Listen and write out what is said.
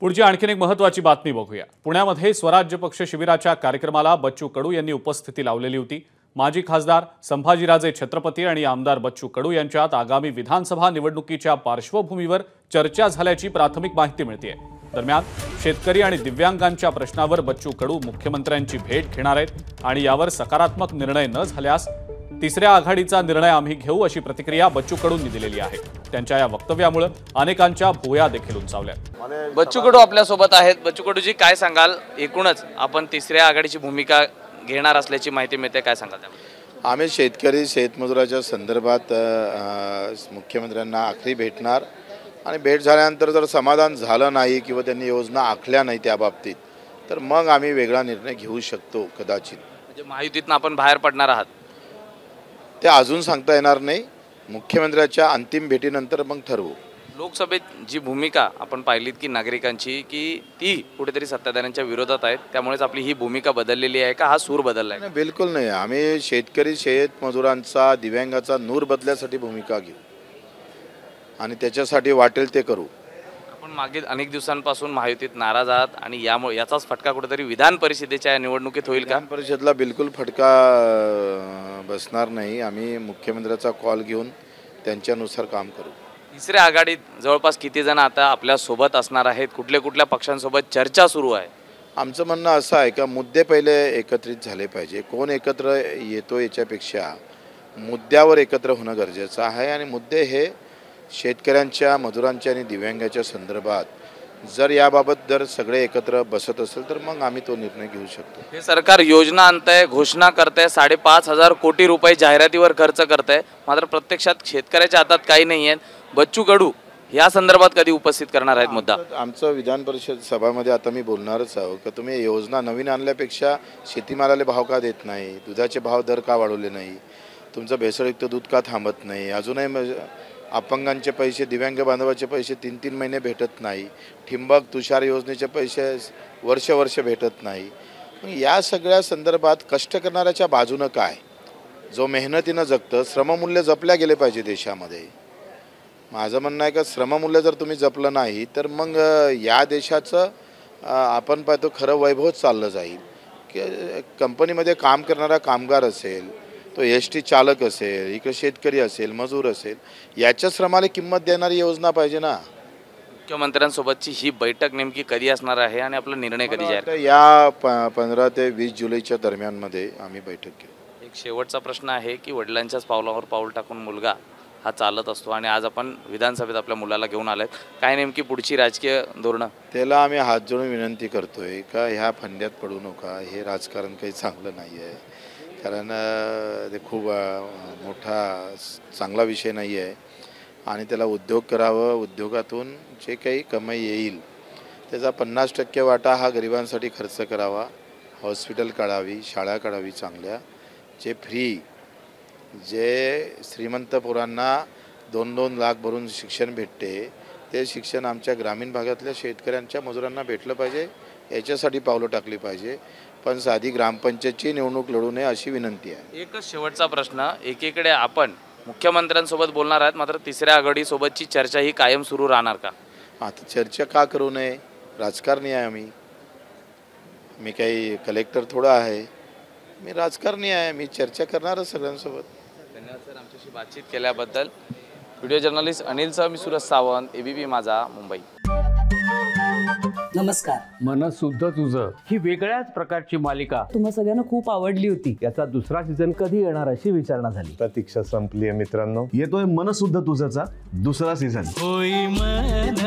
पुढची आणखीन एक महत्त्वाची बातमी बघूया। पुण्यामध्ये स्वराज्य पक्ष शिबिराच्या कार्यक्रमाला बच्चू कडू यांनी उपस्थिती लावलेली होती। माजी खासदार संभाजीराजे छत्रपती आणि आमदार बच्चू कडू यांच्यात आगामी विधानसभा निवडणुकीच्या पार्श्वभूमीवर चर्चा झाल्याची प्राथमिक माहिती मिळते। दरम्यान शेतकरी आणि दिव्यांगांच्या प्रश्नावर बच्चू कडू मुख्यमंत्र्यांची भेट घेणार आहेत आणि यावर सकारात्मक निर्णय न झाल्यास तिसऱ्या आघाडीचा निर्णय आम्ही घेऊ अशी प्रतिक्रिया बच्चू कडूंनी दिलेली आहे। त्यांच्या या वक्तव्यामुळे अनेकांच्या भुवया देखील उंचावल्या। बच्चू कडू आपल्या सोबत आहेत। बच्चू कडूजी, काय सांगाल? एकूणच आपण तिसऱ्या आघाडीची भूमिका घेणार असल्याची माहिती मिळते, काय सांगाल? आम्ही शेतकरी शेतमजुराच्या संदर्भात मुख्यमंत्र्यांना आखरी भेटणार आणि भेट झाल्यानंतर जर समाधान झालं नाही किंवा त्यांनी योजना आखल्या नाही त्या बाबतीत तर मग आम्ही वेगळा निर्णय घेऊ शकतो कदाचित। म्हणजे महायुतीतून आपण बाहेर पडणार आहात ते अजून सांगता येणार नाही। मुख्यमंत्र्याच्या अंतिम भेटीनंतर मग ठरवू। लोकसभेत जी भूमिका आपण पाहिलीत की नागरिकांची की ती कुठेतरी सत्ताधाऱ्यांच्या विरोधात आहे, त्यामुळेच आपली ही भूमिका बदललेली आहे का? हा सूर बदलला आहे? बिलकुल नाही। आम्ही शेतकरी शेतमजुरांचा दिव्यांगाचा नूर बदल्यासाठी भूमिका घेऊ आणि त्याच्यासाठी वाटेल ते करू। आपण मागील अनेक दिवसांपासून महायुतीत नाराज आहात आणि यामुळे याचाच फटका कुठेतरी विधान परिषदेच्या निवडणुकीत होईल का? विधान परिषदेला बिलकुल फटका बसणार नाही। आम्ही मुख्यमंत्र्याचा कॉल घेऊन त्यांच्यानुसार काम करू। तिसऱ्या आघाडीत जवळपास किती जण आता आपल्या सोबत असणार आहेत? कुठल्या पक्षांसोबत चर्चा सुरू आहे? आमचं म्हणणं असं आहे का मुद्दे पहिले एकत्रित झाले पाहिजे। कोण एकत्र येतो याच्यापेक्षा मुद्द्यावर एकत्र होणं गरजेचं आहे आणि मुद्दे हे शेतकऱ्यांच्या, मजुरांच्या आणि दिव्यांगाच्या संदर्भात जर याबाबत जर सगळे एकत्र बसत असेल तर मग आम्ही तो निर्णय घेऊ शकतो। हे सरकार योजना आणतंय, घोषणा करतंय, 5,500 कोटी रुपये जाहिरातीवर खर्च करतंय, मात्र प्रत्यक्षात शेतकऱ्याच्या हातात काही नाही आहे। बच्चू कडू या संदर्भात कधी उपस्थित करणार आहेत मुद्दा? आमचं विधान परिषद सभामध्ये आता मी बोलणारच आहो की तुम्ही योजना नवीन आणल्यापेक्षा शेतीमालाला भाव का देत नाही, दुधाचे भाव दर का वाढवले नाही, तुमचं भेसळयुक्त दूध का थांबत नाही, अजूनही अपंगांचे पैसे, दिव्यांग बांधवाचे पैसे 3-3 महिने भेटत नाही, ठिंबक तुषार योजनेचे पैसे वर्ष भेटत नाही। या सगळ्या संदर्भात कष्ट करणाऱ्याच्या बाजूनं काय, जो मेहनतीनं जगतं, श्रममूल्य जपल्या गेले पाहिजे देशामध्ये। माझं म्हणणं आहे का श्रममूल्य जर तुम्ही जपलं नाही तर मग या देशाचं आपण पाहतो खरं वैभव चाललं जाईल की कंपनीमध्ये काम करणारा कामगार असेल, तो एसटी चालक असेल, इकडे शेतकरी असेल, मजूर असेल, याच्या श्रमाला किंमत देणारी योजना पाहिजे ना। मुख्यमंत्र्यांसोबतची ही बैठक नेमकी कधी असणार आहे आणि आपला निर्णय कधी जाहीर? या 15 ते 20 जुलैच्या दरम्यानमध्ये आम्ही बैठक घेऊ। एक शेवटचा प्रश्न आहे की वडिलांच्याच पावलावर पाऊल टाकून मुलगा हा चालत असतो आणि आज आपण विधानसभेत आपल्या मुलाला घेऊन आलात, काय नेमकी पुढची राजकीय धोरणं? त्याला आम्ही हात जोडून विनंती करतोय का ह्या फंद्यात पडू नका, हे राजकारण काही चांगलं नाही आहे, कारण ते खूप मोठा चांगला विषय नाही आहे आणि त्याला उद्योग करावं, उद्योगातून जे काही कमाई येईल त्याचा 50% वाटा हा गरिबांसाठी खर्च करावा, हॉस्पिटल काढावी, शाळा काढावी चांगल्या, जे फ्री, जे श्रीमंत पोरांना 2-2 लाख भरून शिक्षण भेटते ते शिक्षण आमच्या ग्रामीण भागातल्या शेतकऱ्यांच्या मजुरांना भेटलं पाहिजे, याच्यासाठी पावलं टाकली पाहिजे। पण साधी ग्रामपंचायतची निवडणूक लढू नये अशी विनंती आहे। एकच शेवटचा प्रश्न, एकीकडे आपण मुख्यमंत्र्यांसोबत बोलणार आहात, मात्र तिसऱ्या आघाडीसोबतची चर्चा ही कायम सुरू राहणार का? आता चर्चा का करू नये? राजकारणी आहे मी काही कलेक्टर थोडा आहे, मी राजकारणी आहे, मी चर्चा करणारच सगळ्यांसोबत। धन्यवाद सर आमच्याशी बातचीत केल्याबद्दल। व्हिडिओ जर्नलिस्ट अनिलसह मी सूरज सावंत, ABP माझा, मुंबई। नमस्कार। मन शुद्ध तुझं ही वेगळ्याच प्रकारची मालिका तुम्हा सगळ्यांना खूप आवडली होती। याचा दुसरा सीझन कधी येणार अशी विचारणा झाली। प्रतीक्षा संपली आहे मित्रांनो, येतोय मन शुद्ध तुझंचा दुसरा सीझन। होई मन